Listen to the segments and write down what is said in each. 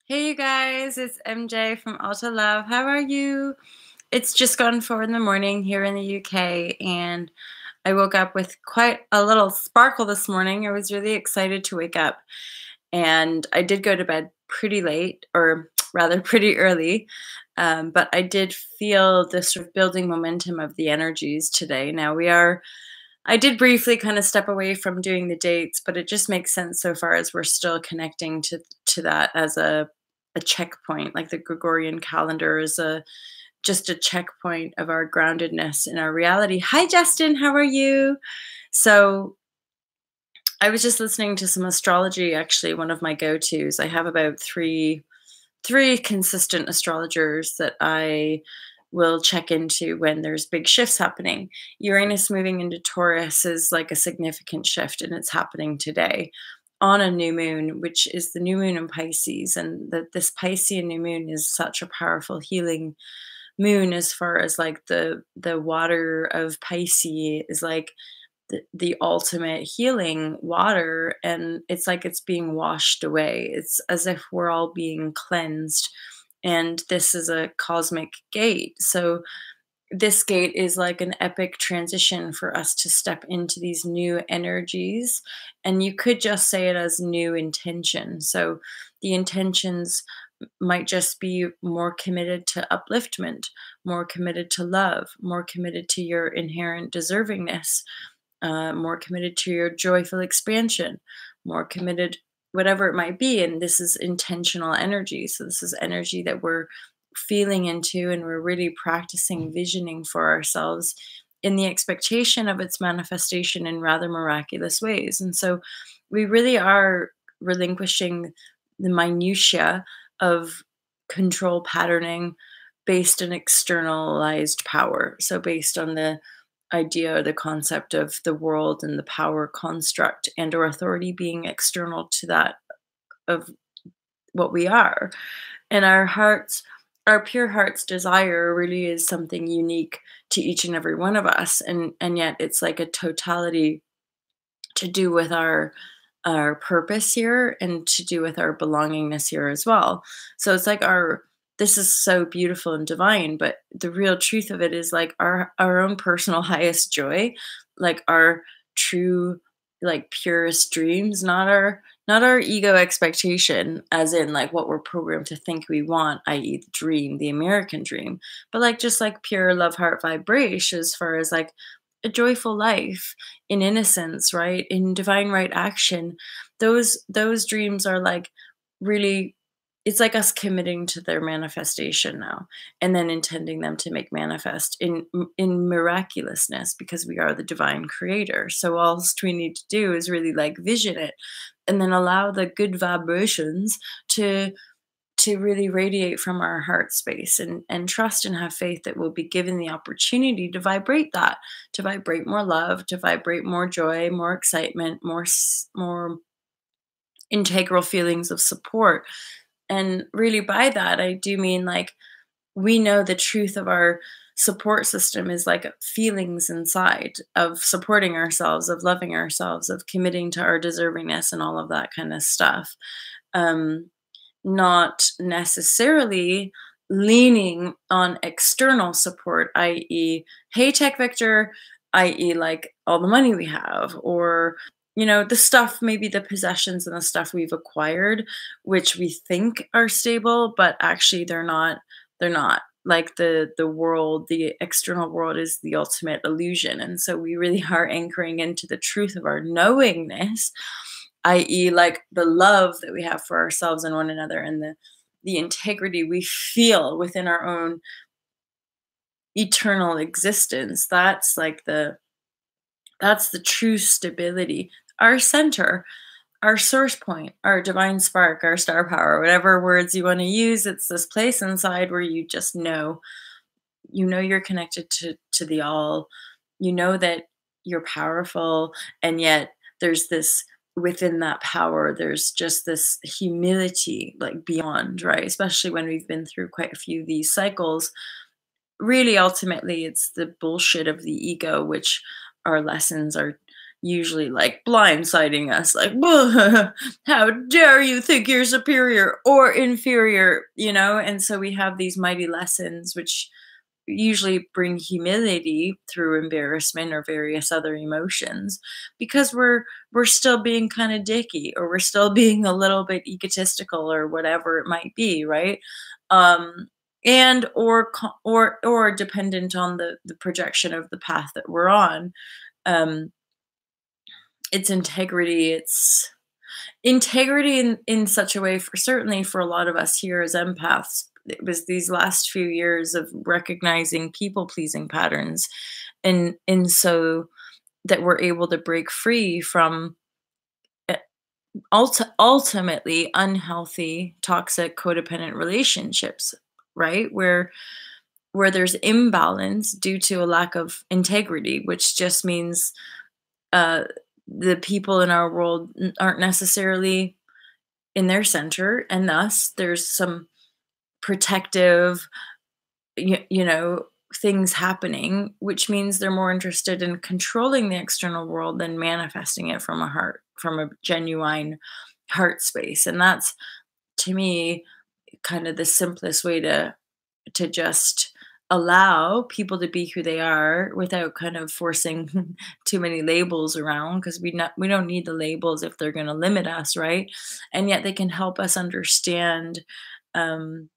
Hey you guys, it's MJ from Alta Love. How are you? It's just gone 4 in the morning here in the UK, and I woke up with quite a little sparkle this morning. I was really excited to wake up, and I did go to bed pretty late, or rather pretty early, but I did feel the sort of building momentum of the energies today. I did briefly kind of step away from doing the dates, but it just makes sense so far as we're still connecting to that as a checkpoint. Like the Gregorian calendar is a just a checkpoint of our groundedness in our reality. Hi Justin, how are you? So I was just listening to some astrology, actually, one of my go-tos. I have about three consistent astrologers that I will check into when there's big shifts happening. Uranus moving into Taurus is like a significant shift, and it's happening today on a new moon, which is the new moon in Pisces. And this Piscean new moon is such a powerful healing moon, as far as like the water of Pisces is like the ultimate healing water, and it's like it's being washed away. It's as if we're all being cleansed, and this is a cosmic gate. So this gate is like an epic transition for us to step into these new energies, and you could just say it as new intention. So the intentions might just be more committed to upliftment, more committed to love, more committed to your inherent deservingness, more committed to your joyful expansion, more committed, whatever it might be. And this is intentional energy. So, this is energy that we're feeling into, and we're really practicing visioning for ourselves in the expectation of its manifestation in rather miraculous ways. And so, we really are relinquishing the minutiae of control patterning based on externalized power. So, based on the idea or the concept of the world and the power construct and or authority being external to that of what we are. And our pure heart's desire really is something unique to each and every one of us, and yet it's like a totality to do with our purpose here, and to do with our belongingness here as well. So it's like our this is so beautiful and divine, but the real truth of it is like our own personal highest joy, like our true, like purest dreams, not our ego expectation, as in like what we're programmed to think we want, i.e. the dream, the American dream, but like just like pure love heart vibration, as far as like a joyful life in innocence, right? In divine right action. Those dreams are like really, it's like us committing to their manifestation now, and then intending them to make manifest in miraculousness, because we are the divine creator. So all we need to do is really like vision it, and then allow the good vibrations to really radiate from our heart space, and trust and have faith that we'll be given the opportunity to vibrate that, to vibrate more love, to vibrate more joy, more excitement, more integral feelings of support. And really, by that, I do mean like we know the truth of our support system is like feelings inside of supporting ourselves, of loving ourselves, of committing to our deservingness, and all of that kind of stuff. Um, Not necessarily leaning on external support, i.e., hey, Tech Victor, i.e., like all the money we have, or the stuff, maybe the possessions and the stuff we've acquired, which we think are stable, but actually they're not. Like the world, the external world is the ultimate illusion. And so we really are anchoring into the truth of our knowingness, i.e., like the love that we have for ourselves and one another, and the integrity we feel within our own eternal existence. That's the true stability, our center, our source point, our divine spark, our star power, whatever words you want to use. It's this place inside where you just know, you're connected to the all. You know that you're powerful, and yet there's this, within that power, there's just this humility, like beyond, right? Especially when we've been through quite a few of these cycles. Really, ultimately, it's the bullshit of the ego, which our lessons are, usually like blindsiding us, like, how dare you think you're superior or inferior, you know? And so we have these mighty lessons, which usually bring humility through embarrassment or various other emotions, because we're still being kind of dicky, or we're still being a little bit egotistical, or whatever it might be, right? um and or dependent on the projection of the path that we're on. um it's integrity in such a way, for certainly for a lot of us here as empaths. It was these last few years of recognizing people pleasing patterns, and so that we're able to break free from uh, ultimately unhealthy, toxic, codependent relationships, right? Where there's imbalance due to a lack of integrity, which just means uh, the people in our world aren't necessarily in their center, and thus there's some protective, you know, things happening, which means they're more interested in controlling the external world than manifesting it from a genuine heart space. And that's, to me, kind of the simplest way to just allow people to be who they are without kind of forcing too many labels around, because we don't need the labels if they're going to limit us, right? And yet they can help us understand um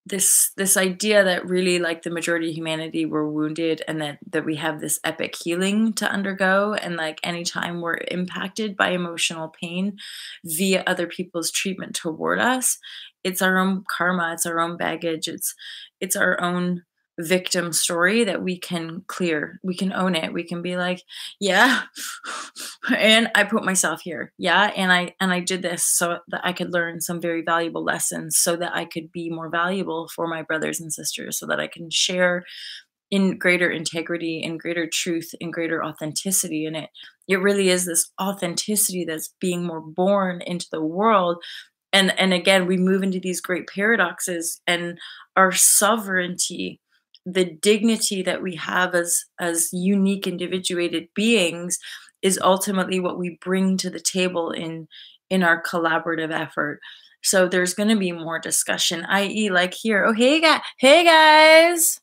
this idea that really, like, the majority of humanity were wounded, and that we have this epic healing to undergo. And like, anytime we're impacted by emotional pain via other people's treatment toward us, it's our own karma, it's our own baggage, it's our own victim story that we can clear. We can own it. We can be like, yeah, and I put myself here. Yeah, and I did this so that I could learn some very valuable lessons, so that I could be more valuable for my brothers and sisters, so that I can share in greater integrity, in greater truth, in greater authenticity. And it really is this authenticity that's being more born into the world. And again, we move into these great paradoxes, and our sovereignty, the dignity that we have as unique individuated beings, is ultimately what we bring to the table in our collaborative effort. So there's going to be more discussion, i.e., like here. Oh, hey guys.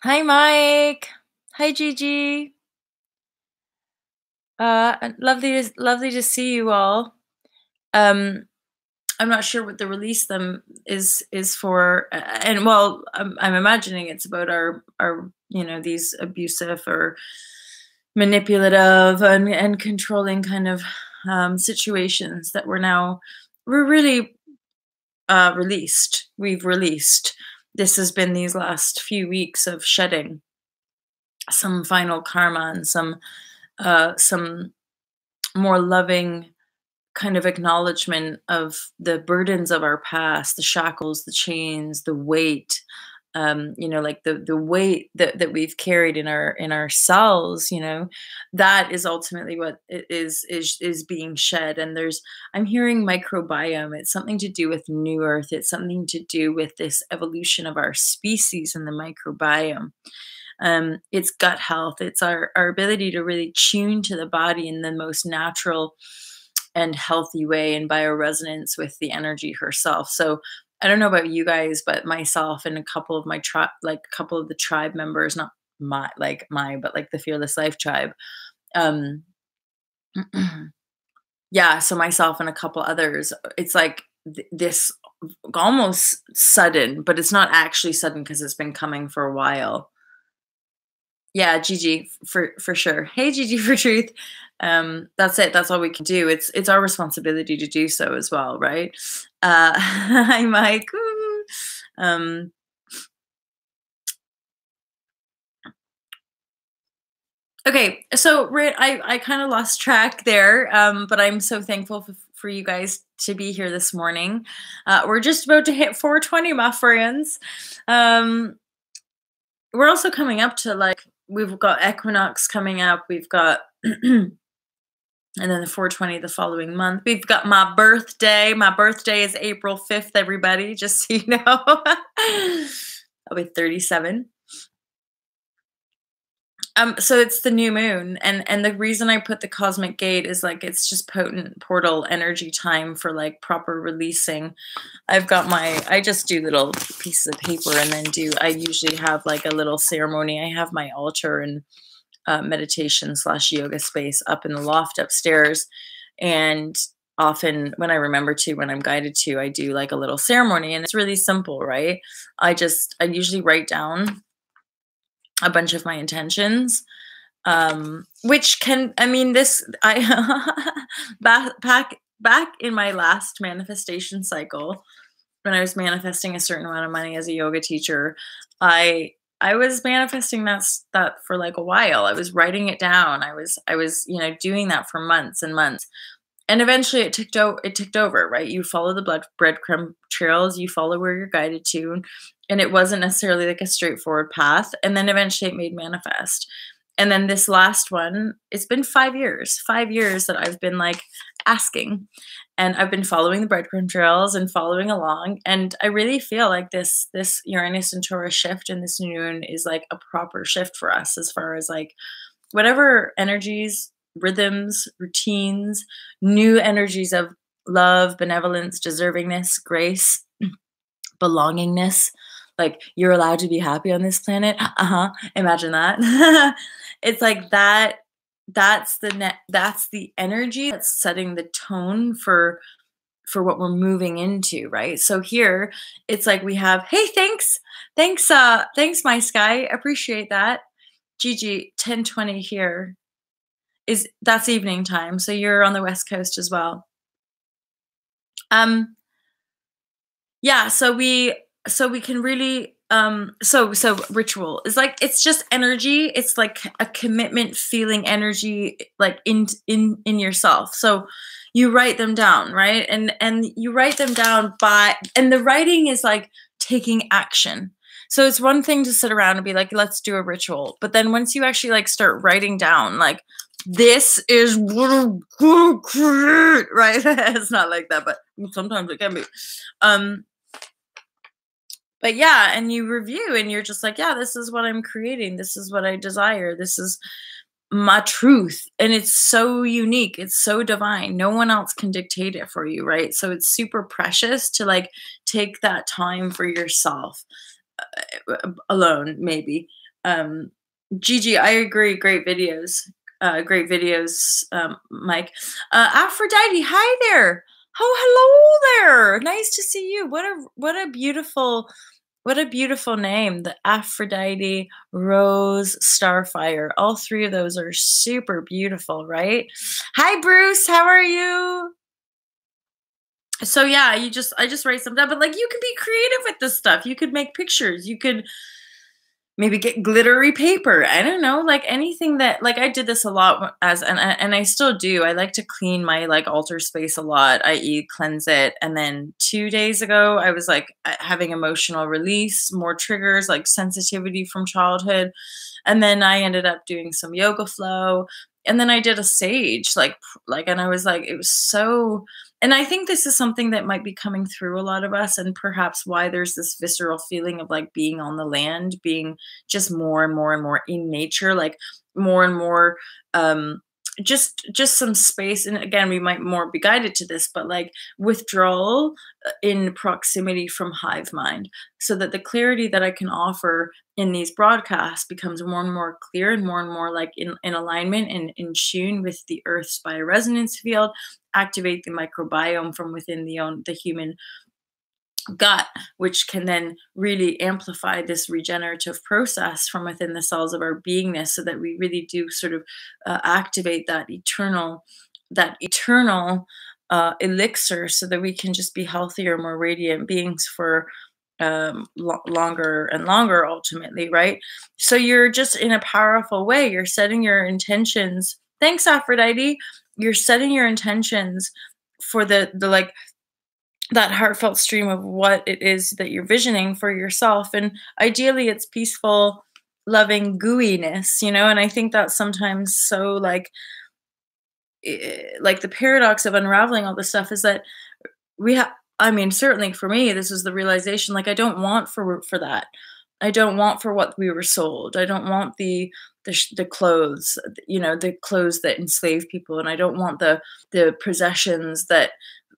Hi Mike. Hi Gigi. Lovely to see you all. um I'm not sure what the release them is for, and well, I'm imagining it's about our, you know, these abusive or manipulative and controlling kind of situations that we're really released. We've released. This has been these last few weeks of shedding some final karma, and some more loving kind of acknowledgement of the burdens of our past, the shackles, the chains, the weight, you know, like the weight that we've carried in our cells, you know, that is ultimately what is being shed. And I'm hearing microbiome. It's something to do with new earth. It's something to do with this evolution of our species and the microbiome. It's gut health. It's our ability to really tune to the body in the most natural and healthy way, in bioresonance with the energy herself. So I don't know about you guys, but myself and a couple of my tribe, like a couple of the tribe members, not but like the Fearless Life tribe. Um, yeah, so myself and a couple others, it's like this almost sudden, but it's not actually sudden because it's been coming for a while. Yeah, Gigi, for sure. Hey, Gigi for truth. That's it. That's all we can do. It's our responsibility to do so as well, right? Hi, Mike. Woo. Okay, so I kind of lost track there, but I'm so thankful for you guys to be here this morning. We're just about to hit 420, my friends. We're also coming up to, like, we've got equinox coming up. We've got and then the 420 the following month. We've got my birthday. My birthday is April 5th, everybody, just so you know. I'll be 37. So it's the new moon, and the reason I put the cosmic gate is like it's just potent portal energy time for like proper releasing. I just do little pieces of paper and then I usually have like a little ceremony. I have my altar and meditation / yoga space up in the loft upstairs, and often when I remember to, when I'm guided to, I do like a little ceremony, and it's really simple, right? I usually write down a bunch of my intentions, which can, I mean, this, I, back in my last manifestation cycle, when I was manifesting a certain amount of money as a yoga teacher, I was manifesting that for like a while. I was writing it down. I was, doing that for months and months. And eventually it ticked over, right? You follow the breadcrumb trails, you follow where you're guided to, and it wasn't necessarily like a straightforward path. And then eventually it made manifest. And then this last one, it's been 5 years that I've been like asking, and I've been following the breadcrumb trails and following along. And I really feel like this Uranus and Taurus shift and this new moon is like a proper shift for us, as far as like whatever energies, rhythms, routines, new energies of love, benevolence, deservingness, grace, belongingness. Like, you're allowed to be happy on this planet. Imagine that. It's like that. That's the energy that's setting the tone for what we're moving into, right? So here it's like we have, hey, thanks, my sky, appreciate that. Gigi, 10:20 here. That's evening time, so you're on the West Coast as well. Yeah, so we can really so ritual is like, it's just energy. It's like a commitment feeling energy, like in yourself. So you write them down, right? And you write them down and the writing is like taking action. So it's one thing to sit around and be like, let's do a ritual. But then once you actually like start writing down, like, this is what I'm gonna create, right? It's not like that, but sometimes it can be. But yeah, and you review and you're just like, yeah, this is what I'm creating. This is what I desire. This is my truth. And it's so unique. It's so divine. No one else can dictate it for you, right? So it's super precious to like take that time for yourself alone, maybe. Gigi, I agree. Great videos. Mike. Aphrodite, hi there. Oh, hello there. Nice to see you. What a beautiful name. The Aphrodite, Rose, Starfire. All three of those are super beautiful, right? Hi, Bruce. How are you? So yeah, I just write some down, but like, you could be creative with this stuff. You could make pictures. You could maybe get glittery paper. I don't know, like anything that, like, I did this a lot and I still do. I like to clean my like altar space a lot, i.e. cleanse it. And then 2 days ago, I was like having emotional release, more triggers, like sensitivity from childhood. And then I ended up doing some yoga flow. And then I did a sage, and I was like, it was so, and I think this is something that might be coming through a lot of us, and perhaps why there's this visceral feeling of like being on the land, being just more and more and more in nature, like more and more, just some space. And again, we might more be guided to this, but like withdrawal in proximity from hive mind, so that the clarity that I can offer in these broadcasts becomes more and more clear and more like in alignment and in tune with the Earth's bioresonance field, activate the microbiome from within the human gut, which can then really amplify this regenerative process from within the cells of our beingness, so that we really do sort of activate that eternal elixir, so that we can just be healthier, more radiant beings for longer and longer, ultimately, right? So you're just, in a powerful way, you're setting your intentions. Thanks, Aphrodite. You're setting your intentions for the like that heartfelt stream of what it is that you're visioning for yourself. And ideally it's peaceful, loving gooiness, and I think that's sometimes so like the paradox of unraveling all this stuff is that I mean, certainly for me, this is the realization, like, I don't want for that. I don't want for what we were sold. I don't want the clothes, the clothes that enslave people, and I don't want the possessions that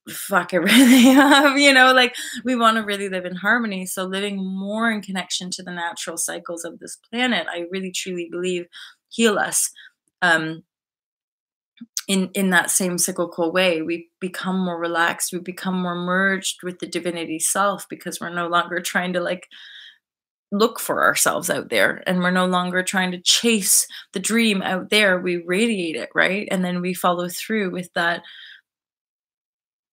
fuck everything up. Like, we want to really live in harmony. So living more in connection to the natural cycles of this planet, I really truly believe heal us. In that same cyclical way, we become more relaxed, we become more merged with the divinity self, because we're no longer trying to like look for ourselves out there, and we're no longer trying to chase the dream out there. We radiate it, right? And then we follow through with that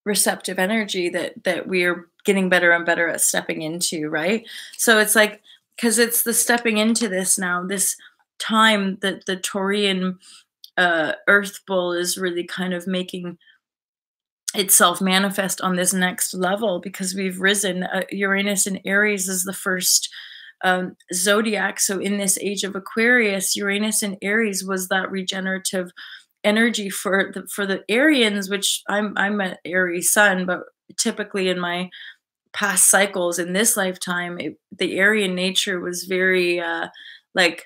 receptive energy that we're getting better and better at stepping into, right? So it's like, because it's the stepping into this now, this time that the Taurian Earth Bull is really kind of making itself manifest on this next level, because we've risen. Uranus in Aries is the first zodiac. So in this age of Aquarius, Uranus in Aries was that regenerative energy for the Arians, which I'm an Aries sun, but typically in my past cycles in this lifetime, the Aryan nature was very like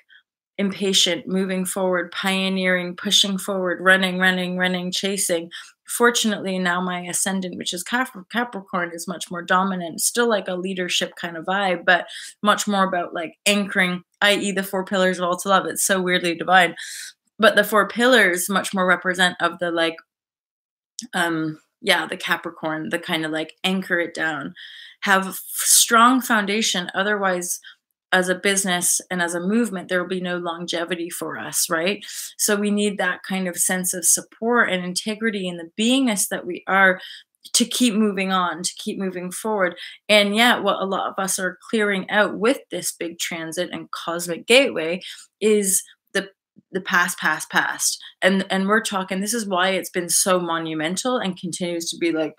impatient, moving forward, pioneering, pushing forward, running, chasing. Fortunately, now my ascendant, which is Capricorn, is much more dominant, still like a leadership kind of vibe, but much more about like anchoring, i.e. the 4 pillars of all to love. It's so weirdly divine. But the 4 pillars much more represent of the like, the Capricorn, the kind of like anchor it down, have a strong foundation. Otherwise, as a business and as a movement, there will be no longevity for us, right? So we need that kind of sense of support and integrity in the beingness that we are, to keep moving on, to keep moving forward. And yet, what a lot of us are clearing out with this big transit and cosmic gateway is the past. And we're talking, this is why it's been so monumental and continues to be like,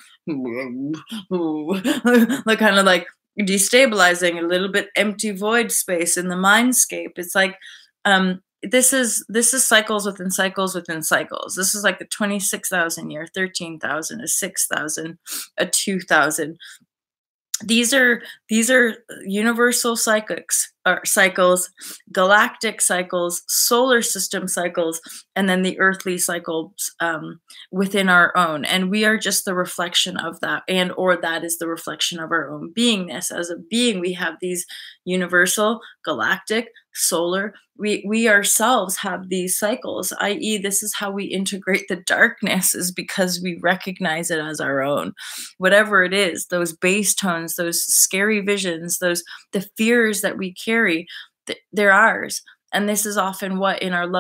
like kind of like destabilizing, a little bit empty void space in the mindscape. It's like, this is cycles within cycles within cycles. This is like the 26,000 year, 13,000, a 6,000, a 2,000. These are universal cycles, galactic cycles, solar system cycles, and then the earthly cycles within our own. And we are just the reflection of that, or that is the reflection of our own beingness. As a being, we have these universal, galactic, solar. We ourselves have these cycles, i.e. this is how we integrate the darkness, is because we recognize it as our own. Whatever it is, those bass tones, those scary visions, the fears that we carry, they're ours. And this is often what in our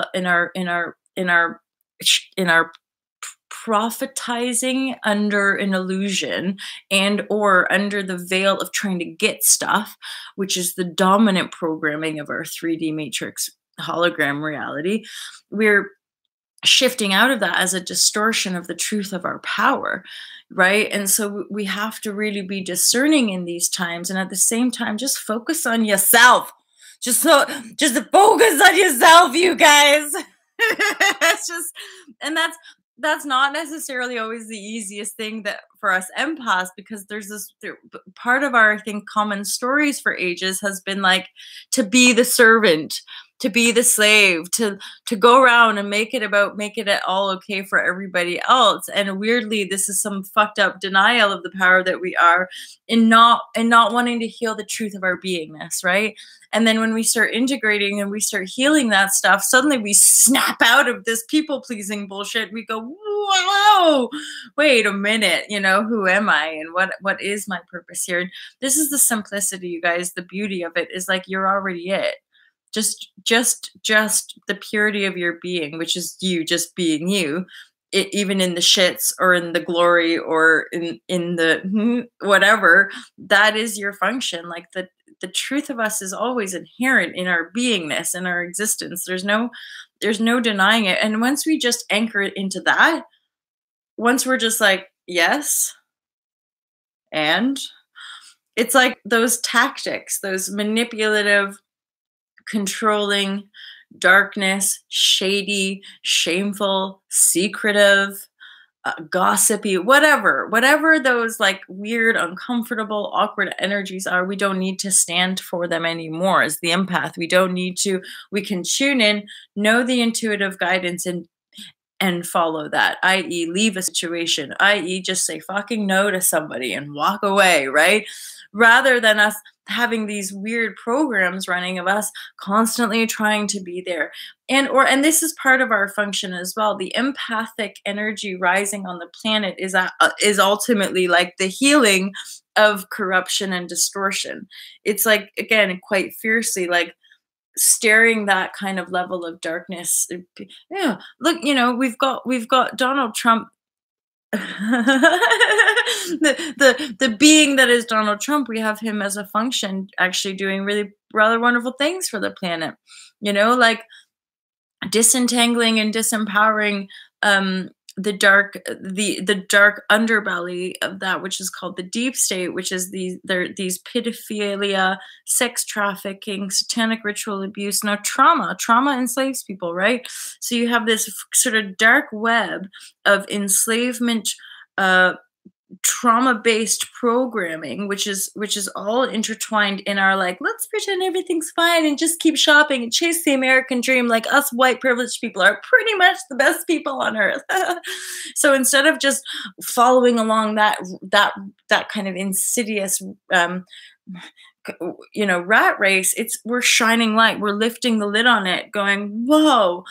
prophetizing under an illusion and or under the veil of trying to get stuff, which is the dominant programming of our 3D matrix hologram reality. We're shifting out of that as a distortion of the truth of our power, right? And so we have to really be discerning in these times, and at the same time just focus on yourself. Just focus on yourself, you guys. It's just, and that's not necessarily always the easiest thing that for us empaths, because there's part of our, I think, common stories for ages has been like to be the servant, to be the slave, to go around and make it all okay for everybody else. And weirdly, this is some fucked up denial of the power that we are in not wanting to heal the truth of our beingness, right? And then when we start integrating and we start healing that stuff, suddenly we snap out of this people-pleasing bullshit. We go, whoa, wait a minute, who am I? And what is my purpose here? And this is the simplicity, you guys. The beauty of it is like, you're already it. Just the purity of your being, which is you just being you, even in the shits or in the glory or in the whatever, that is your function. Like the truth of us is always inherent in our beingness and our existence. There's no denying it. And once we just anchor it into that, once we're just like, yes, and it's like those tactics, those manipulative, controlling, darkness, shady, shameful, secretive, gossipy, whatever those like weird, uncomfortable, awkward energies are, we don't need to stand for them anymore. As the empath, we don't need to. We can tune in, know the intuitive guidance, and follow that, i.e. leave a situation, i.e. just say fucking no to somebody and walk away, right? Rather than us having these weird programs running of us constantly trying to be there. And this is part of our function as well. The empathic energy rising on the planet is ultimately like the healing of corruption and distortion. It's like, again, quite fiercely like staring that kind of level of darkness. Yeah, look, we've got Donald Trump. The being that is Donald Trump, we have him as a function actually doing really rather wonderful things for the planet, like disentangling and disempowering the dark underbelly of that which is called the deep state, which is these pedophilia, sex trafficking, satanic ritual abuse. Now trauma enslaves people, right? So you have this sort of dark web of enslavement, trauma-based programming, which is all intertwined in our like, let's pretend everything's fine and just keep shopping and chase the American dream, like us white privileged people are pretty much the best people on earth. So instead of just following along that kind of insidious rat race, we're shining light, we're lifting the lid on it, going, whoa,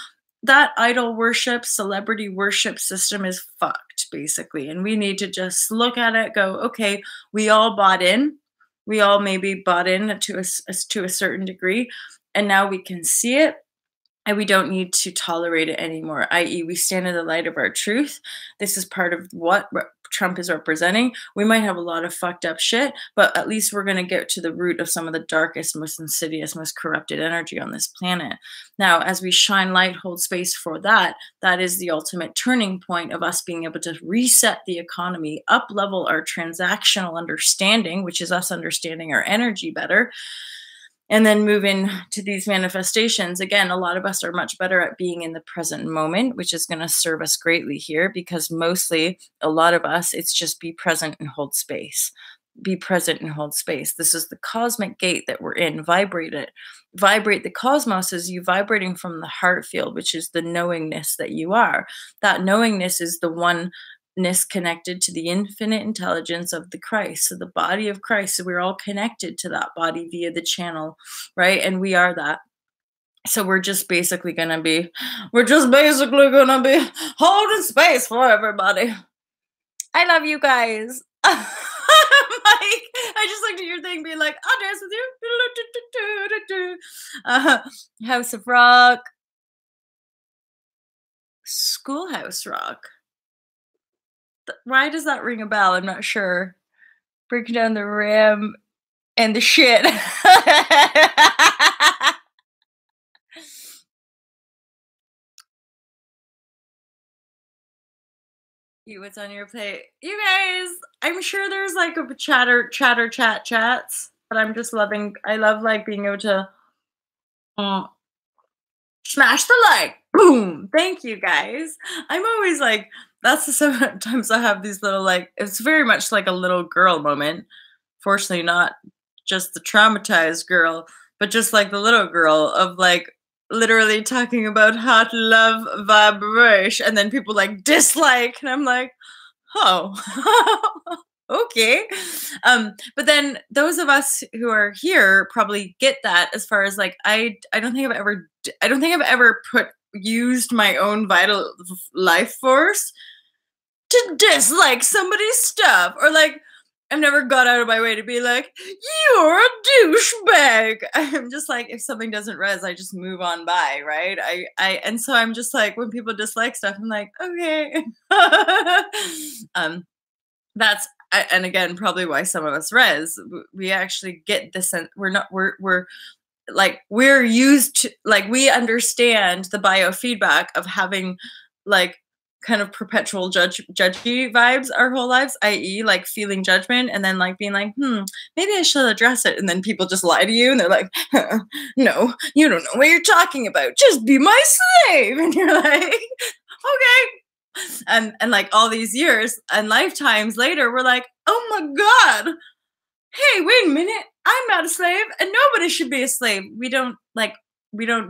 that idol worship, celebrity worship system is fucked, basically. And we need to just look at it, go, okay, we all bought in. We all maybe bought in to a certain degree. And now we can see it. And we don't need to tolerate it anymore, i.e. we stand in the light of our truth. This is part of what Trump is representing. We might have a lot of fucked up shit, but at least we're going to get to the root of some of the darkest, most insidious, most corrupted energy on this planet. Now, as we shine light, hold space for that, that is the ultimate turning point of us being able to reset the economy, up-level our transactional understanding, which is us understanding our energy better, and then move into these manifestations. Again, a lot of us are much better at being in the present moment, which is going to serve us greatly here, because mostly a lot of us, it's just be present and hold space. Be present and hold space. This is the cosmic gate that we're in. Vibrate it. Vibrate the cosmos is you vibrating from the heart field, which is the knowingness that you are. That knowingness is the oneness connected to the infinite intelligence of the Christ, so the body of Christ. So we're all connected to that body via the channel, right? And we are that. So we're just basically gonna be holding space for everybody. I love you guys. Mike, I just looked at your thing being like, I'll dance with you. House of Rock. Schoolhouse Rock. Why does that ring a bell? I'm not sure. Breaking down the rim and the shit. What's on your plate? You guys, I'm sure there's like a chats, but I'm just I love like being able to smash the like. Boom. Thank you guys. I'm always like, sometimes I have these little like, it's very much like a little girl moment. Fortunately, not just the traumatized girl, but just like the little girl of like literally talking about how to love vibrashe, and then people like dislike, and I'm like, oh, okay. But then those of us who are here probably get that, as far as like, I don't think I've ever used my own vital life force to dislike somebody's stuff, or like I've never got out of my way to be like, you're a douchebag. I'm just like, if something doesn't res, I just move on by, right? And so I'm just like, when people dislike stuff, I'm like, okay. That's, and again, probably why some of us res, we actually get this, and we're used to, like, we understand the biofeedback of having like kind of perpetual judgy vibes our whole lives, i.e. like feeling judgment and then like being like, maybe I should address it. And then people just lie to you and they're like, no, you don't know what you're talking about. Just be my slave. And you're like, okay. And like all these years and lifetimes later, we're like, oh my God, hey, wait a minute, I'm not a slave and nobody should be a slave. We don't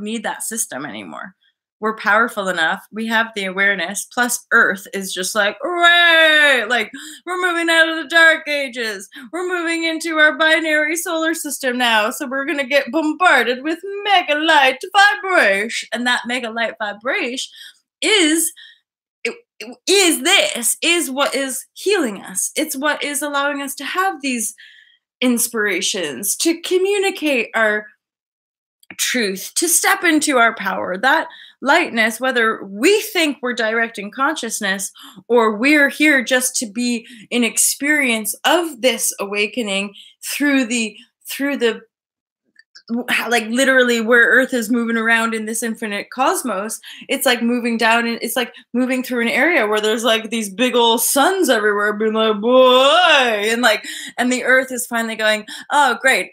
need that system anymore. We're powerful enough. We have the awareness. Plus, Earth is just like, right, like we're moving out of the dark ages. We're moving into our binary solar system now. So we're going to get bombarded with mega light vibrashe. And that mega light vibrashe is is what is healing us. It's what is allowing us to have these inspirations, to communicate our truth, to step into our power. That lightness, whether we think we're directing consciousness or we're here just to be an experience of this awakening through the like literally where Earth is moving around in this infinite cosmos. It's like moving down, and it's like moving through an area where there's like these big old suns everywhere being like, boy, and the Earth is finally going, oh great,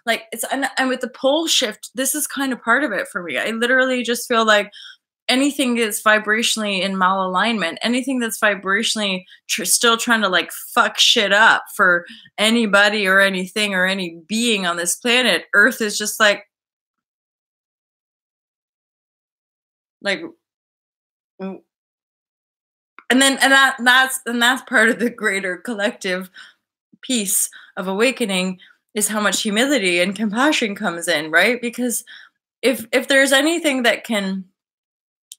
like it's, and with the pole shift, this is kind of part of it for me. I literally just feel like anything that's vibrationally in malalignment, anything that's vibrationally still trying to like fuck shit up for anybody or anything or any being on this planet, Earth is just like, and that's part of the greater collective piece of awakening, is how much humility and compassion comes in, right? Because if there's anything that can,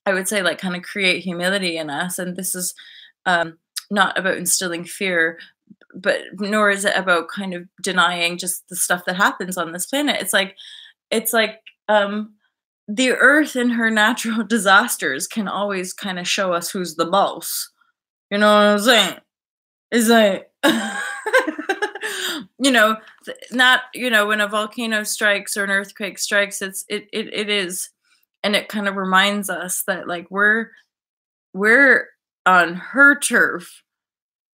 I would say, like kind of create humility in us, and this is not about instilling fear, but nor is it about kind of denying just the stuff that happens on this planet. It's like the Earth in her natural disasters can always kind of show us who's the boss. You know what I'm saying? It's like not, when a volcano strikes or an earthquake strikes, it is, and it kind of reminds us that like we're on her turf,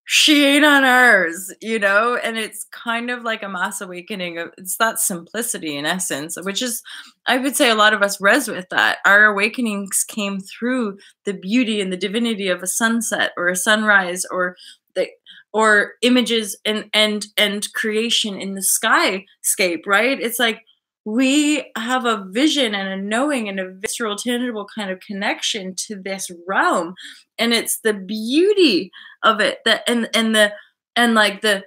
she ain't on ours, and it's kind of like a mass awakening of, it's that simplicity in essence, which is, I would say a lot of us res with that. Our awakenings came through the beauty and the divinity of a sunset or a sunrise, or images and creation in the skyscape, right? It's like we have a vision and a knowing and a visceral, tangible kind of connection to this realm, and it's the beauty of it that and like the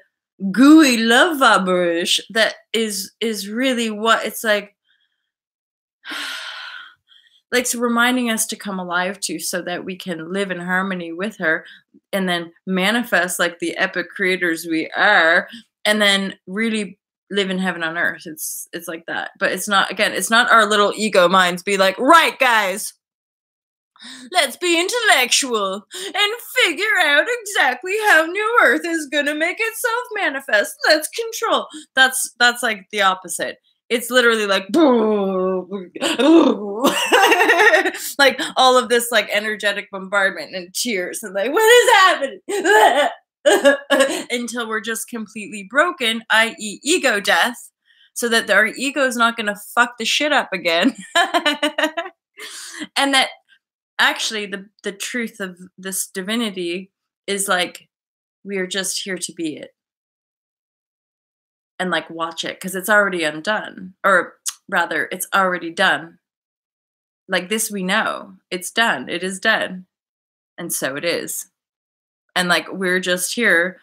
gooey love vibrashe that is really what it's like. Like, so reminding us to come alive to, so that we can live in harmony with her and then manifest like the epic creators we are, and then really live in heaven on earth. It's like that. But it's not, again, it's not our little ego minds be like, right guys, let's be intellectual and figure out exactly how New Earth is gonna make itself manifest. Let's control. That's like the opposite. It's literally like, like all of this like energetic bombardment and tears and like, what is happening? Until we're just completely broken, i.e. ego death, so that our ego is not going to fuck the shit up again. And that actually the truth of this divinity is like, we are just here to be it. And like watch it, because it's already undone, or rather it's already done. Like this, we know it's done, it is dead, and so it is. And like we're just here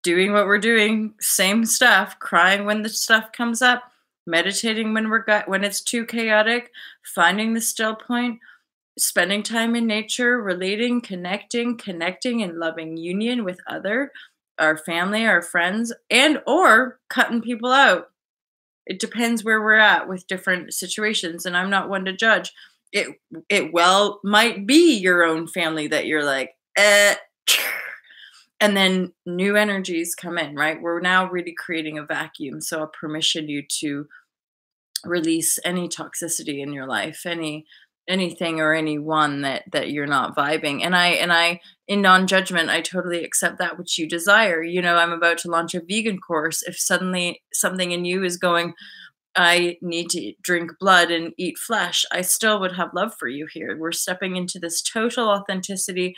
doing what we're doing, same stuff, crying when the stuff comes up, meditating when it's too chaotic, finding the still point, spending time in nature, relating, connecting in loving union with our family, our friends, and or cutting people out. It depends where we're at with different situations, and I'm not one to judge. It well might be your own family that you're like, and then new energies come in, right? We're now really creating a vacuum, so I permission you to release any toxicity in your life, anything or anyone that you're not vibing. And I in non-judgment, I totally accept that which you desire. I'm about to launch a vegan course. If suddenly something in you is going, I need to drink blood and eat flesh, I still would have love for you here. We're stepping into this total authenticity,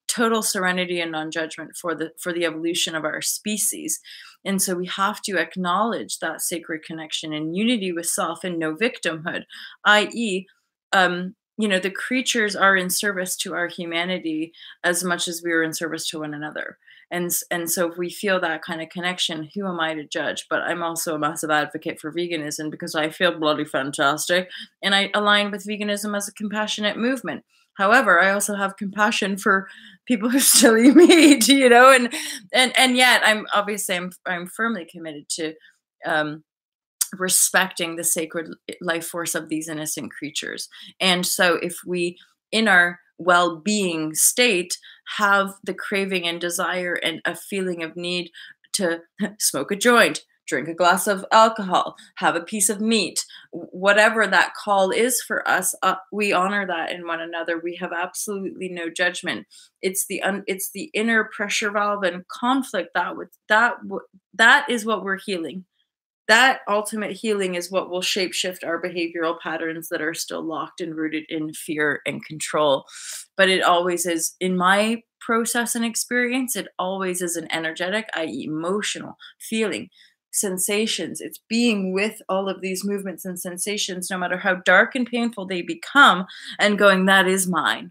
total serenity and non-judgment for the evolution of our species. And so we have to acknowledge that sacred connection and unity with self and no victimhood, i.e., the creatures are in service to our humanity as much as we are in service to one another. And so if we feel that kind of connection, who am I to judge? But I'm also a massive advocate for veganism because I feel bloody fantastic. And I align with veganism as a compassionate movement. However, I also have compassion for people who still eat meat, and yet I'm firmly committed to respecting the sacred life force of these innocent creatures. And so if we, in our well-being state, have the craving and desire and a feeling of need to smoke a joint, drink a glass of alcohol, have a piece of meat, whatever that call is for us, we honor that in one another. We have absolutely no judgment. It's the inner pressure valve and conflict that is what we're healing. That ultimate healing is what will shapeshift our behavioral patterns that are still locked and rooted in fear and control. But it always is, in my process and experience, it always is an energetic, i.e., emotional feeling, sensations. It's being with all of these movements and sensations, no matter how dark and painful they become, and going, that is mine.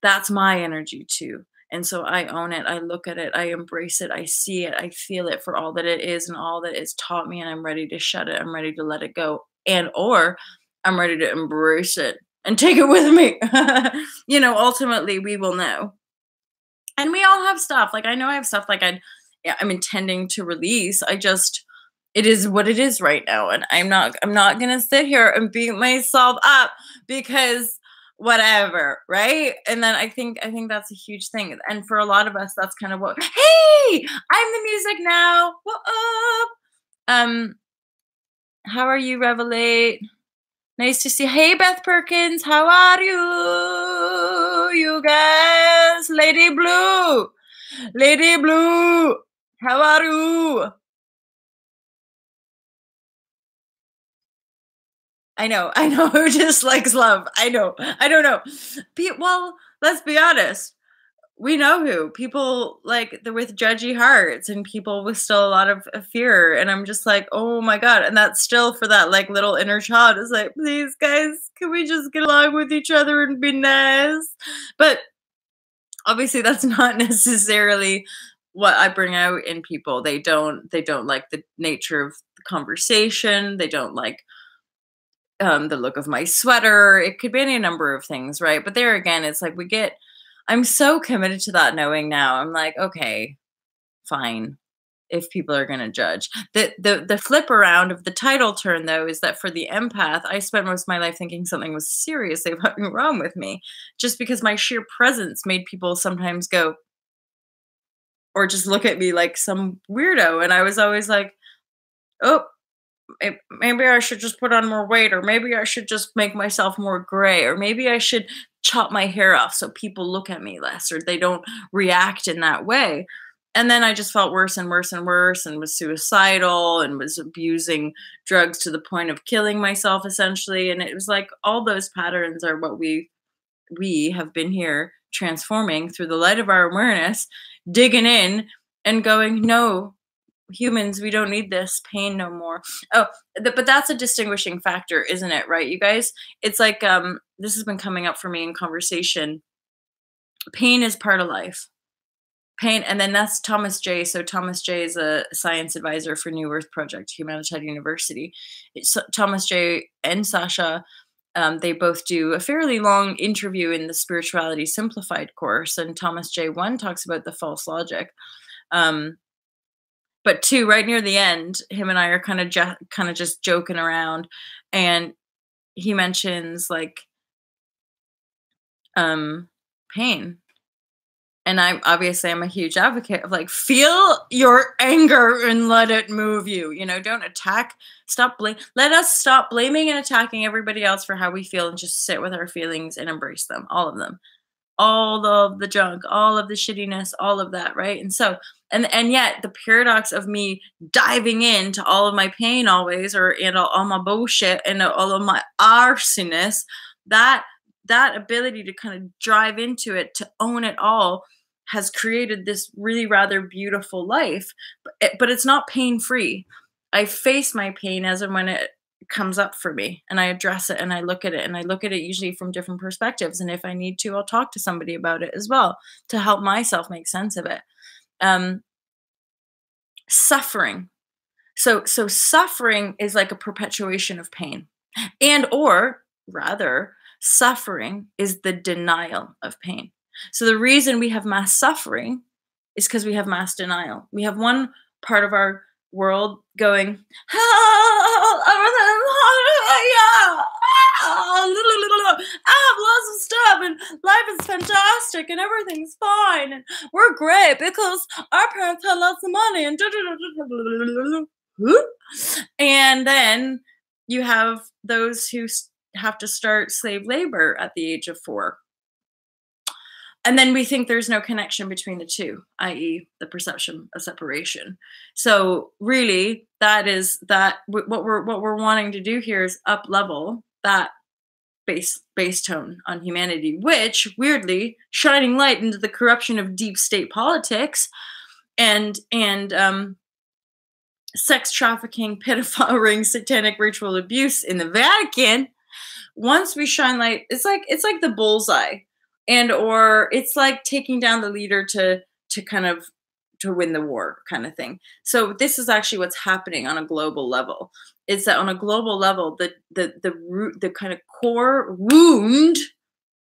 That's my energy too. And so I own it. I look at it. I embrace it. I see it. I feel it for all that it is and all that it's taught me. And I'm ready to shut it. I'm ready to let it go. Or I'm ready to embrace it and take it with me. Ultimately we will know. And we all have stuff. Like, I know I have stuff like I'm intending to release. It is what it is right now. And I'm not going to sit here and beat myself up because whatever, right? And then I think that's a huge thing. And for a lot of us, that's kind of what, hey, I'm the music now. What up? How are you, Revelate? Nice to see. Hey, Beth Perkins, how are you guys? Lady Blue, how are you? I know who dislikes love. I know. I don't know. Well, let's be honest. We know who. People like with judgy hearts and people with still a lot of fear. And I'm just like, oh my God. And that's still for that like little inner child is like, please guys, can we just get along with each other and be nice? But obviously that's not necessarily what I bring out in people. They don't like the nature of the conversation. They don't like the look of my sweater. It could be any number of things, right? But there again, it's like I'm so committed to that knowing now. I'm like, okay, fine. If people are going to judge. The flip around of the title turn, though, is that for the empath, I spent most of my life thinking something was seriously fucking wrong with me, just because my sheer presence made people sometimes go, or just look at me like some weirdo. And I was always like, oh, maybe I should just put on more weight, or maybe I should just make myself more gray, or maybe I should chop my hair off so people look at me less, or they don't react in that way. And then I just felt worse and worse and worse, and was suicidal and was abusing drugs to the point of killing myself, essentially. And it was like all those patterns are what we have been here transforming through the light of our awareness, digging in and going, no, humans, we don't need this pain no more. But that's a distinguishing factor, isn't it? Right, you guys? It's like, this has been coming up for me in conversation. Pain is part of life. Pain, and then that's Thomas J. So Thomas J is a science advisor for New Earth Project, Humanitarian University. Thomas J and Sasha, they both do a fairly long interview in the Spirituality Simplified course, and Thomas J. 1 talks about the false logic. But 2, right near the end, him and I are kind of just joking around, and he mentions like pain. And I'm a huge advocate of like, feel your anger and let it move you. Don't attack. Let us stop blaming and attacking everybody else for how we feel, and just sit with our feelings and embrace them, all of them, all of the junk, all of the shittiness, all of that, right? And so And yet the paradox of me diving into all of my pain always, or and all my bullshit and all of my arsiness, that that ability to kind of drive into it, to own it all, has created this really rather beautiful life. But it's not pain free. I face my pain as and when it comes up for me, and I address it, and I look at it, and I look at it usually from different perspectives, and if I need to, I'll talk to somebody about it as well to help myself make sense of it. um Suffering, so suffering is like a perpetuation of pain, and or rather, suffering is the denial of pain. So the reason we have mass suffering is because we have mass denial. We have one part of our world going, "Ah, everything's yeah, I have lots of stuff and life is fantastic and everything's fine and we're great because our parents had lots of money and and then you have those who have to start slave labor at the age of 4. And then we think there's no connection between the two, i.e., the perception of separation. So really, that is that what we're wanting to do here is up level that base tone on humanity, which weirdly shining light into the corruption of deep state politics and sex trafficking, pedophile rings, satanic ritual abuse in the Vatican. Once we shine light, it's like the bullseye, and or it's like taking down the leader to kind of to win the war kind of thing. So this is actually what's happening on a global level. Is that on a global level, the root, the kind of core wound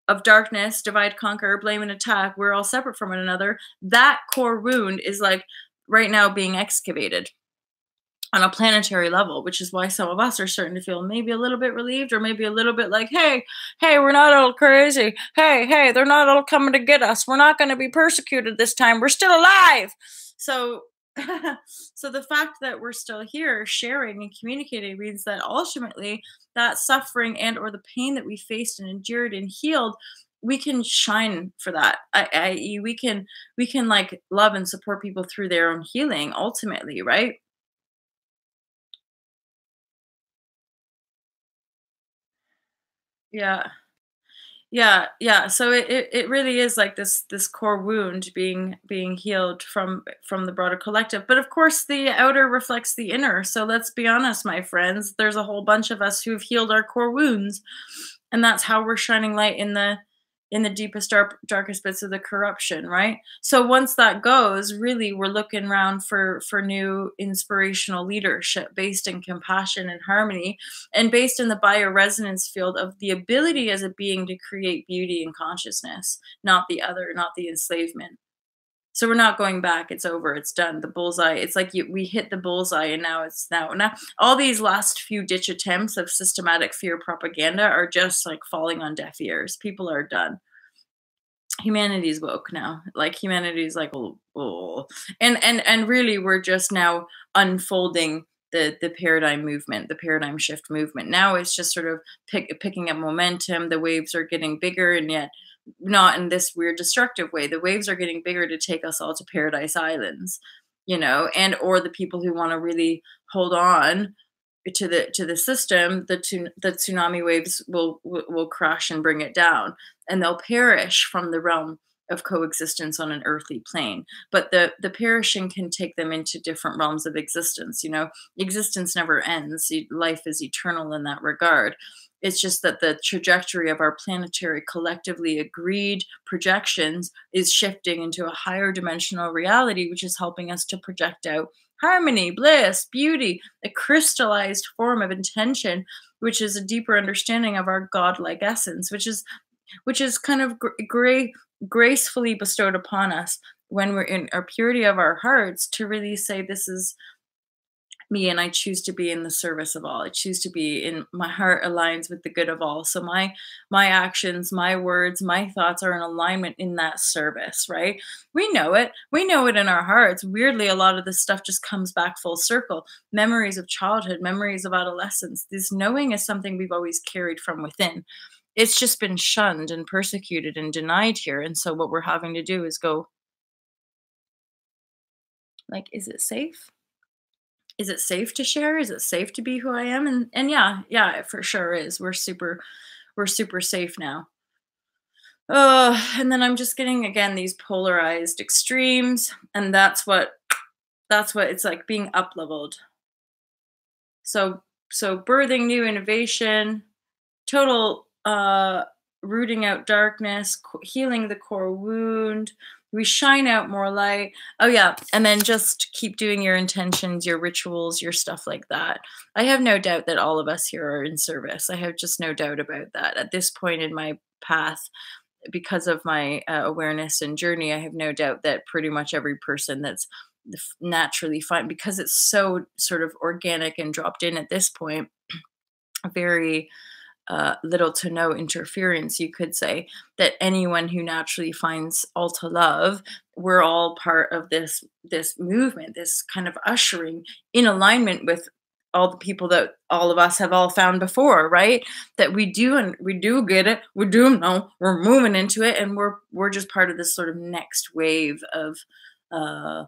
of darkness, divide, conquer, blame, and attack, we're all separate from one another. That core wound is like right now being excavated on a planetary level, which is why some of us are starting to feel maybe a little bit relieved, or maybe a little bit like, hey, we're not all crazy. Hey, they're not all coming to get us. We're not going to be persecuted this time. We're still alive. So, so the fact that we're still here sharing and communicating means that ultimately that suffering and or the pain that we faced and endured and healed, we can shine for that. I.e., we can like love and support people through their own healing ultimately, right? Yeah. Yeah. So it really is like this core wound being healed from the broader collective. But of course the outer reflects the inner. So let's be honest, my friends, there's a whole bunch of us who've healed our core wounds. And that's how we're shining light in the deepest darkest bits of the corruption, right? So once that goes, really we're looking around for new inspirational leadership based in compassion and harmony, and based in the bioresonance field of the ability as a being to create beauty and consciousness, not the other, not the enslavement. So we're not going back. It's over. It's done. The bullseye. It's like we hit the bullseye, and now it's now. All these last few ditch attempts of systematic fear propaganda are just like falling on deaf ears. People are done. Humanity's woke now. Like humanity's like, oh. And really, we're just now unfolding the paradigm movement, the paradigm shift movement. Now it's just sort of picking up momentum. The waves are getting bigger, and yet not in this weird destructive way. The waves are getting bigger to take us all to paradise islands, and or the people who want to really hold on to the system, the tsunami waves will crash and bring it down, and they'll perish from the realm of coexistence on an earthly plane. But the perishing can take them into different realms of existence. Existence never ends. Life is eternal in that regard. It's just that the trajectory of our planetary collectively agreed projections is shifting into a higher dimensional reality, which is helping us to project out harmony, bliss, beauty, a crystallized form of intention, which is a deeper understanding of our godlike essence, which is kind of gracefully bestowed upon us when we're in our purity of our hearts, to really say, this is me, and I choose to be in the service of all. I choose to be in my heart aligns with the good of all. So my actions, my words, my thoughts are in alignment in that service, right? We know it. We know it in our hearts. Weirdly, a lot of this stuff just comes back full circle. Memories of childhood, memories of adolescence. This knowing is something we've always carried from within. It's just been shunned and persecuted and denied here. And so what we're having to do is go, Like, is it safe? Is it safe to share? Is it safe to be who I am? And yeah, yeah, it for sure is. We're super safe now. And then I'm just getting again these polarized extremes, and that's what it's like being up leveled. So birthing new innovation, total rooting out darkness, healing the core wound. We shine out more light. Oh yeah, and then just keep doing your intentions, your rituals, your stuff like that. I have no doubt that all of us here are in service. I have just no doubt about that. At this point in my path, because of my awareness and journey, I have no doubt that pretty much every person that's naturally fine, because it's so sort of organic and dropped in at this point, very little to no interference, you could say, that anyone who naturally finds all to love, we're all part of this movement, this kind of ushering in alignment with all the people that all of us have all found before, right? That we do, and we do get it, we do know, we're moving into it, and we're just part of this sort of next wave of uh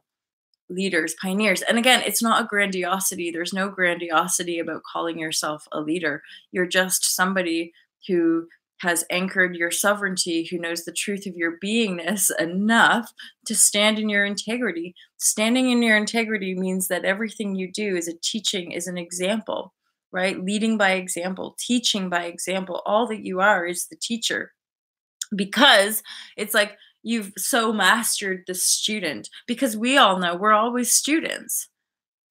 leaders, pioneers. And again, it's not a grandiosity. There's no grandiosity about calling yourself a leader. You're just somebody who has anchored your sovereignty, who knows the truth of your beingness enough to stand in your integrity. Standing in your integrity means that everything you do is a teaching, is an example, right? Leading by example, teaching by example. All that you are is the teacher, because it's like you've so mastered the student, because we all know we're always students,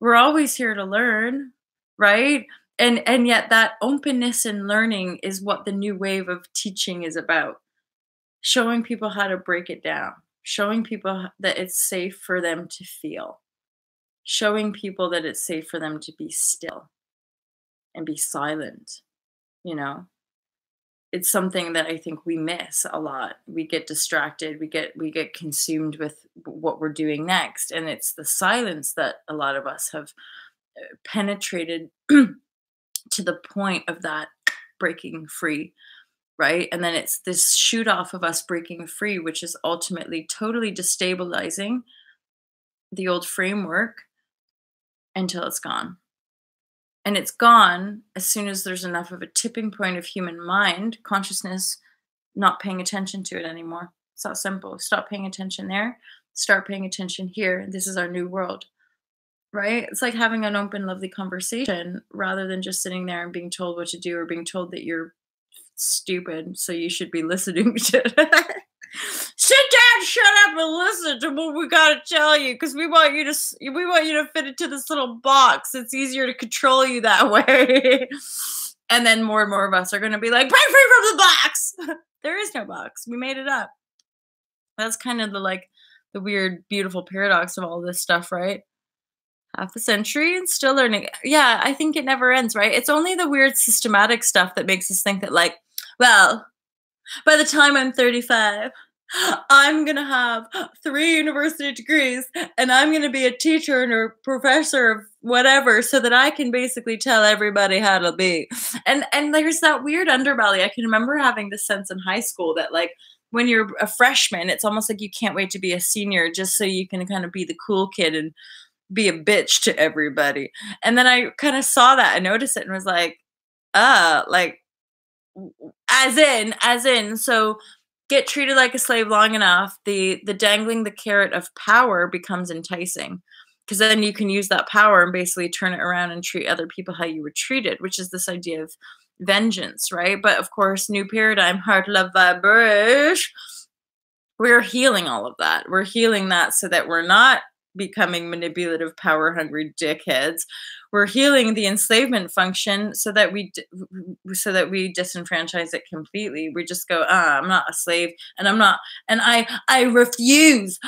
we're always here to learn, right? And yet that openness and learning is what the new wave of teaching is about, showing people how to break it down, showing people that it's safe for them to feel, showing people that it's safe for them to be still and be silent, you know. It's something that I think we miss a lot. We get distracted. We get consumed with what we're doing next, and it's the silence that a lot of us have penetrated to the point of that breaking free, right? And then it's this shoot off of us breaking free, which is ultimately totally destabilizing the old framework until it's gone. And it's gone as soon as there's enough of a tipping point of human mind, consciousness, not paying attention to it anymore. It's that simple. Stop paying attention there. Start paying attention here. This is our new world, right? It's like having an open, lovely conversation rather than just sitting there and being told what to do, or being told that you're stupid, so you should be listening to it. Sit down, shut up, and listen to what we gotta tell you, because we want you to fit into this little box. It's easier to control you that way. And then more and more of us are gonna be like, break free from the box. There is no box. We made it up. That's kind of the weird, beautiful paradox of all this stuff, right? Half a century and still learning. Yeah, I think it never ends, right? It's only the weird systematic stuff that makes us think that, like, well, by the time I'm 35, I'm going to have 3 university degrees, and I'm going to be a teacher and a professor of whatever, so that I can basically tell everybody how to be. And there's that weird underbelly. I can remember having this sense in high school that, like, when you're a freshman, it's almost like you can't wait to be a senior just so you can kind of be the cool kid and be a bitch to everybody. And then I kind of saw that and noticed it and was like, like, as in, so get treated like a slave long enough, the dangling the carrot of power becomes enticing, because then you can use that power and basically turn it around and treat other people how you were treated, which is this idea of vengeance, right? But of course, new paradigm, heart, love, vibrashe, we're healing all of that. We're healing that so that we're not becoming manipulative, power hungry dickheads. We're healing the enslavement function so that we disenfranchise it completely. We just go, I'm not a slave, and I'm not, and I refuse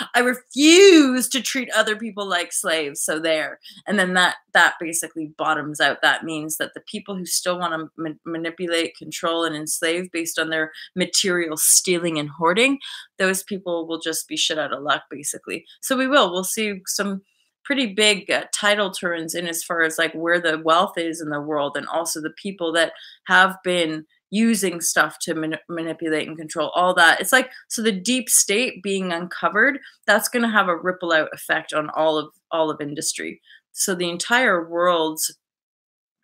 to treat other people like slaves. So there, and then that basically bottoms out. That means that the people who still want to manipulate, control, and enslave based on their material stealing and hoarding, those people will just be shit out of luck, basically. So we'll see some pretty big tidal turns in as far as like where the wealth is in the world, and also the people that have been using stuff to manipulate and control all that. It's like, so the deep state being uncovered, that's going to have a ripple out effect on all of industry. So the entire world's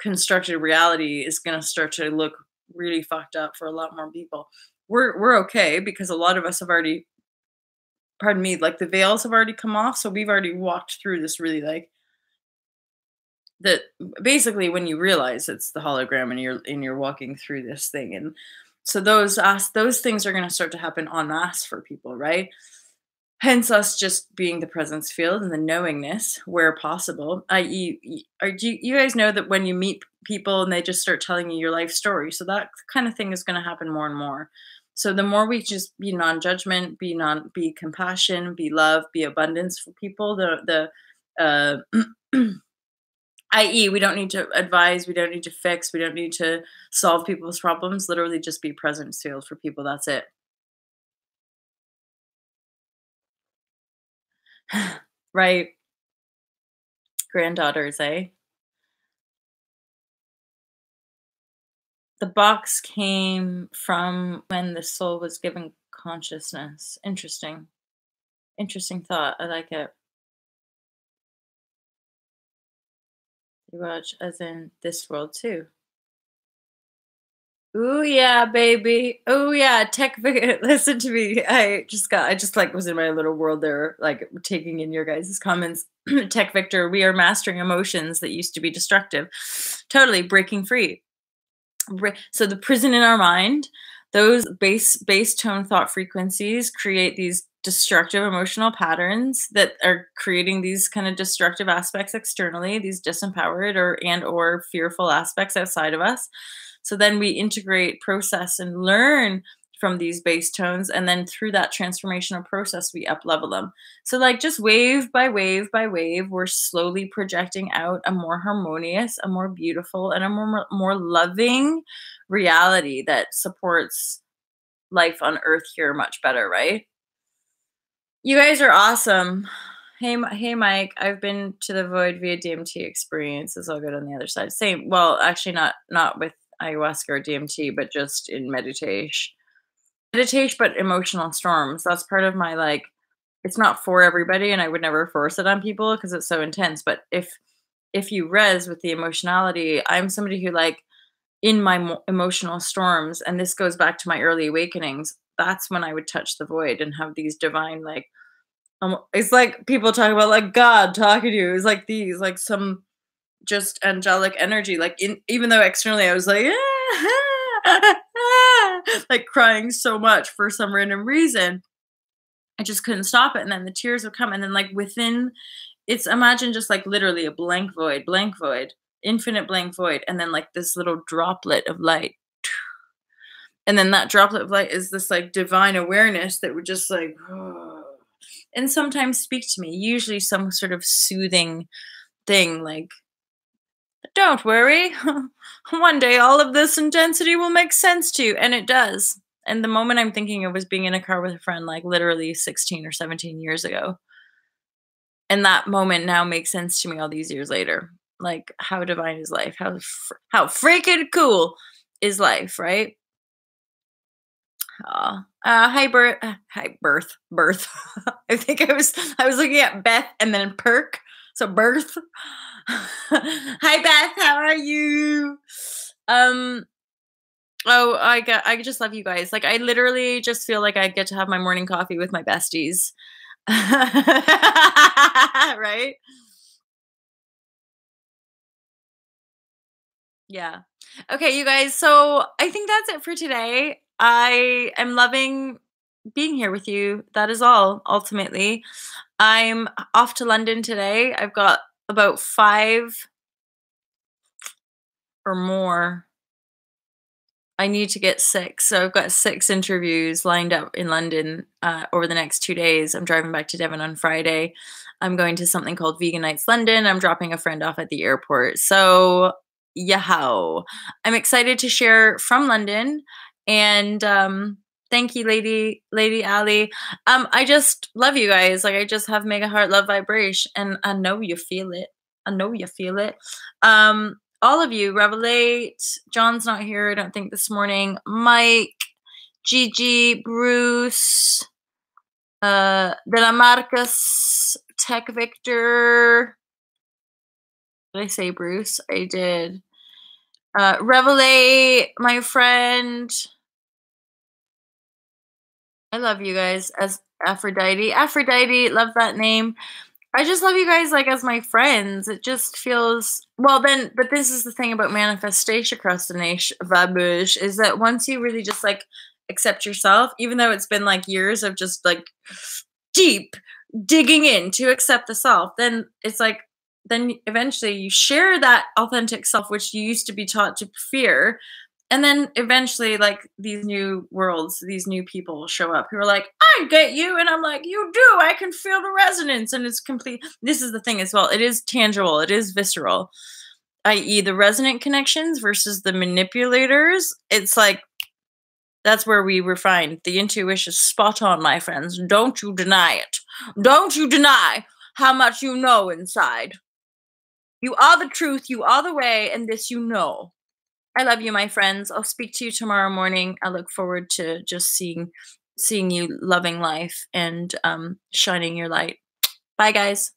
constructed reality is going to start to look really fucked up for a lot more people. We're okay because a lot of us have already, pardon me, like the veils have already come off, so we've already walked through this really like that basically when you realize it's the hologram and you're walking through this thing. And so those things are going to start to happen en masse for people, right? Hence us just being the presence field and the knowingness where possible. You guys know that when you meet people and they just start telling you your life story, so that kind of thing is going to happen more and more. So the more we just be non-judgment, be compassion, be love, be abundance for people, i.e., we don't need to advise, we don't need to fix, we don't need to solve people's problems. Literally just be presence field for people. That's it. Right. Granddaughters, eh? The box came from when the soul was given consciousness. Interesting. Interesting thought. I like it. Watch as in this world too. Ooh yeah, baby. Oh yeah, tech. Listen to me. I just like was in my little world there, like taking in your guys' comments. Tech Victor, we are mastering emotions that used to be destructive. Totally breaking free. So the prison in our mind, those base tone thought frequencies create these destructive emotional patterns that are creating these kind of destructive aspects externally, these disempowered or fearful aspects outside of us. So then we integrate, process, and learn from these base tones, and then through that transformational process, we up level them. So like just wave by wave by wave, we're slowly projecting out a more harmonious, a more beautiful, and a more loving reality that supports life on earth here much better, right? You guys are awesome. Hey, Mike. I've been to the void via DMT experience. It's all good on the other side. Same. Well, actually, not with ayahuasca or DMT, but just in meditation. Meditation, but emotional storms. That's part of my like. It's not for everybody, and I would never force it on people because it's so intense. But if you res with the emotionality, I'm somebody who like in my emotional storms, and this goes back to my early awakenings. That's when I would touch the void and have these divine like. It's like people talk about like God talking to you. It's like these like some just angelic energy. Like even though externally I was like like crying so much for some random reason, I just couldn't stop it. And then the tears would come, and then like within, it's imagine just like literally a blank void, infinite blank void, and then like this little droplet of light. And then that droplet of light is this like divine awareness that would just like, and sometimes speak to me, usually some sort of soothing thing like, don't worry, one day all of this intensity will make sense to you. And it does. And the moment I'm thinking of was being in a car with a friend, like literally 16 or 17 years ago. And that moment now makes sense to me all these years later. Like, how divine is life? How freaking cool is life, right? Hi, Birth. I think I was looking at Beth and then Perk. So Birth. Hi, Beth. How are you? Oh, I just love you guys. Like, I literally just feel like I get to have my morning coffee with my besties. Right? Yeah. Okay, you guys. So I think that's it for today. I am loving being here with you. That is all, ultimately. I'm off to London today. I've got about 5 or more. I need to get 6. So I've got 6 interviews lined up in London over the next 2 days. I'm driving back to Devon on Friday. I'm going to something called Vegan Nights London. I'm dropping a friend off at the airport. So, yow. I'm excited to share from London. And thank you, Lady Ali. I just love you guys. Like, I just have mega heart love vibration. And I know you feel it. all of you, Revelate, John's not here, I don't think this morning, Mike, Gigi, Bruce, De La Marcus, Tech Victor. Did I say Bruce? I did. Revelate, my friend. I love you guys. As Aphrodite. Aphrodite, love that name. I just love you guys like as my friends. It just feels well then, but this is the thing about manifestation procrastination vibrashe is that once you really just like accept yourself, even though it's been like years of just like deep digging in to accept the self, then it's like then eventually you share that authentic self which you used to be taught to fear. And then eventually, like, these new worlds, these new people will show up who are like, I get you. And I'm like, you do. I can feel the resonance. And it's complete. This is the thing as well. It is tangible. It is visceral, i.e. the resonant connections versus the manipulators. It's like, that's where we refine. The intuition is spot on, my friends. Don't you deny it. Don't you deny how much you know inside. You are the truth. You are the way. And this you know. I love you, my friends. I'll speak to you tomorrow morning. I look forward to just seeing you loving life and shining your light. Bye, guys.